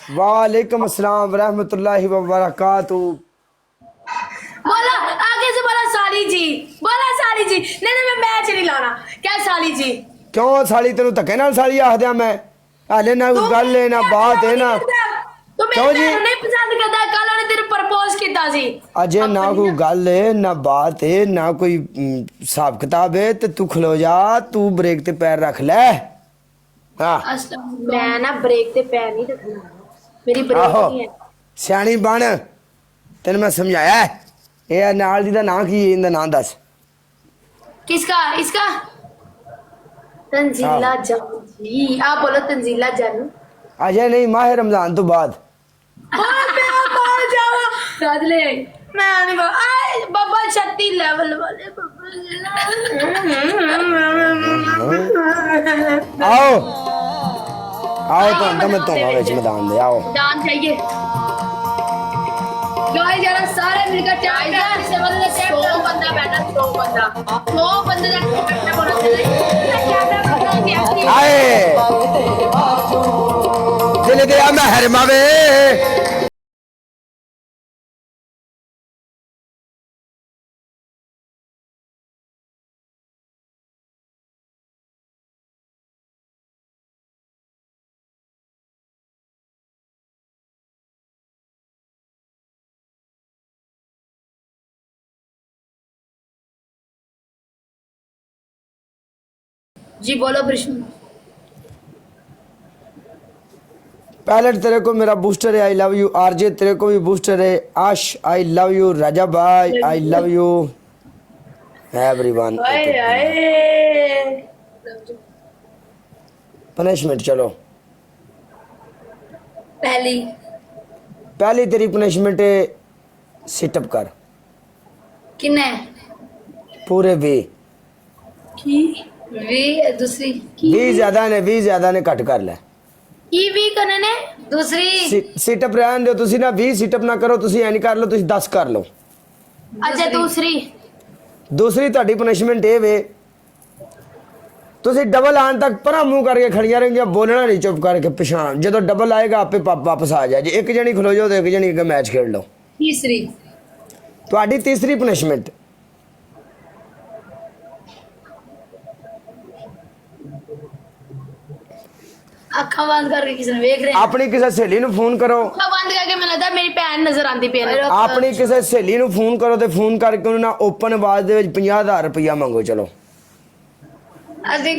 वालेकुम अस्सलाम रहमतुल्लाहि व बरकातुहू। बोला आगे से बोला साली जी, बोला साली जी। नहीं नहीं मैं मैच नहीं लाना। क्या साली जी? क्यों साली तेनू धक्के नाल साली आख दिया मैं? हाले ना कोई गल है ना बात है ना। तू क्यों जी? मेरे नहीं पसंद करता। कल ਉਹਨੇ तेरे प्रपोज ਕੀਤਾ ਸੀ। अजय ना कोई गल है ना बात है ना कोई हिसाब किताब है ते तू खलो जा, तू ब्रेक ते पैर रख ले। हाँ मैं ना ब्रेक ते पैर नहीं रखना। मेरी ब्रेक आहो नहीं है। सियाणी बन, तेन मैं समझाया है। ये नाल दी दा नाम की है, इंदा नाम दस। किसका? इसका तंजीला जानू जी। आप बोलो तंजीला जानू। अजय नहीं, माह रमजान तो बाद। राजले मैं नहीं बाबा 36 लेवल वाले आओ आओ तो मैं तो मैदान दे आओ। डांस चाहिए गाइस जरा सारे मिलकर चाय से बदले 100 बंदा बैठा 100 बंदे का बैठा होना चाहिए। आए दिल दे महर मावे जी। बोलो विष्णु। पायलट तेरे को मेरा बूस्टर है, आई लव यू। आरजे तेरे को भी बूस्टर है। आश आई लव यू। राजा भाई I love you. Everyone punishment चलो। पहली तेरी पनिशमेंट है सिटअप कर किन्ने पूरे वी। वी दूसरी वी ज्यादा ने कट कर ले। की वी करने ने दूसरी सिटअप रहन दो तुसी ना 20 सिटअप ना करो तुसी ऐ नहीं कर लो, तुसी 10 कर लो। अच्छा दूसरी ਤੁਹਾਡੀ ਪਨਿਸ਼ਮੈਂਟ ਇਹ ਵੇ ਤੁਸੀਂ ਡਬਲ ਆਣ ਤੱਕ ਪਰਾਂ ਮੂੰਹ ਕਰਕੇ ਖੜੀਆਂ ਰਹਿੰਦੀਆਂ, ਬੋਲਣਾ ਨਹੀਂ, ਚੁੱਪ ਕਰਕੇ ਪਛਾਣ। ਜਦੋਂ ਡਬਲ ਆਏਗਾ ਆਪੇ ਵਾਪਸ ਆ ਜਾ। ਜੇ ਇੱਕ ਜਣੀ ਖਲੋ ਜਾਓ ਤੇ ਇੱਕ ਜਣੀ ਅੱਗੇ ਮੈਚ ਖੇਡ ਲਓ। तीसरी ਤੁਹਾਡੀ ਤੀਸਰੀ ਪਨਿਸ਼ਮੈਂਟ ਅੱਖਾਂ ਬੰਦ ਕਰਕੇ ਕਿਸੇ ਨੂੰ ਵੇਖ ਰਹੇ ਆਪਣੀ ਕਿਸੇ ਸਹੇਲੀ ਨੂੰ ਫੋਨ ਕਰੋ। ਅੱਖਾਂ ਬੰਦ ਕਰਕੇ ਮੈਨੂੰ ਲੱਗਦਾ ਮੇਰੀ ਭੈਣ ਨਜ਼ਰ ਆਂਦੀ ਪਈ ਹੈ। ਆਪਣੀ ਕਿਸੇ ਸਹੇਲੀ ਨੂੰ ਫੋਨ ਕਰੋ ਤੇ ਫੋਨ ਕਰਕੇ ਉਹਨਾਂ ਨਾਲ ਓਪਨ ਆਵਾਜ਼ ਦੇ ਵਿੱਚ 50,000 ਰੁਪਇਆ ਮੰਗੋ। ਚਲੋ ਅਸੀਂ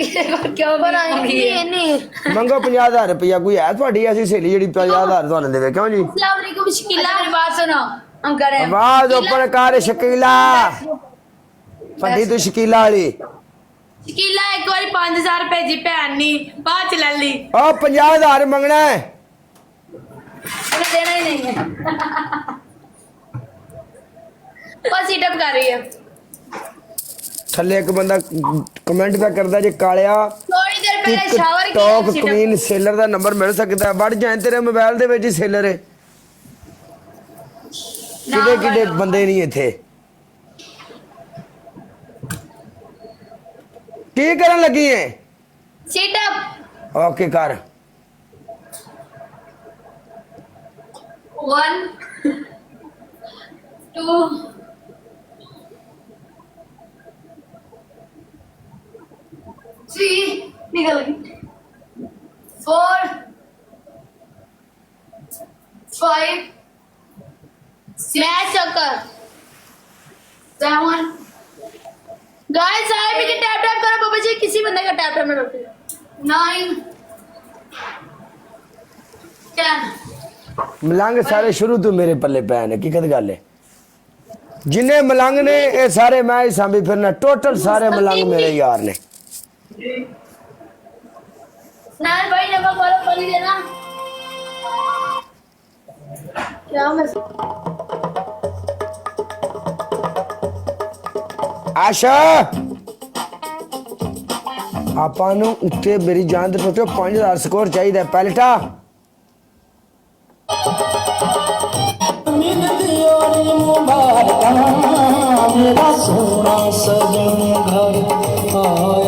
ਕਿਉਂ ਬਣਾਏਂਗੇ? ਨਹੀਂ ਮੰਗੋ 50,000 ਰੁਪਇਆ। ਕੋਈ ਹੈ ਤੁਹਾਡੀ ਐਸੀ ਸਹੇਲੀ ਜਿਹੜੀ 50,000 ਤੁਹਾਨੂੰ ਦੇਵੇ? ਕਿਉਂ ਜੀ? अस्सलाम वालेकुम शकीला, मेरी बात सुनो। हम कर रहे हैं आवाज ऊपर कर शकीला, फंडी तू शकीला वाली। शकीला एक बार 5000 भेजी भैन नी, बाद च ले ली। ओ 50,000 मंगना है, उन्हें देना ही नहीं है। वो सीटअप कर रही है। थल्ले एक बंदा कमेंट पे करदा जे कालिया थोड़ी देर पहले शावर किया टॉप setup। क्वीन सेलर दा नंबर मिल सकदा है? बढ़ जाए तेरे मोबाइल दे विच ही सेलर है। किडे किडे बंदे नहीं इथे की करन लगी है? सीटअप ओके कर। 1 2 3 निकल गई। 4 5 6 चक्कर 7 गाइस आए भी टैप टैप करो बाबा जी, किसी बंदे का टैप टैप में रोके। 9 10 मलंग सारे शुरू तो मेरे पल्ले पै ने। की गल है? जिन्हें मलंग ने ये सारे मैं ही सांभी फिरना। टोटल सारे मलंग मेरे यार ने। नाल भाई नंबर फॉलो कर देना। क्या मैं आशा ਆਪਾਂ ਨੂੰ ਉੱਤੇ ਮੇਰੀ ਜਾਨ ਦੇ ਟੋਟੇ 5000 ਸਕੋਰ ਚਾਹੀਦਾ। ਪੈਲਟਾ मेरा सोना सजन घर आया।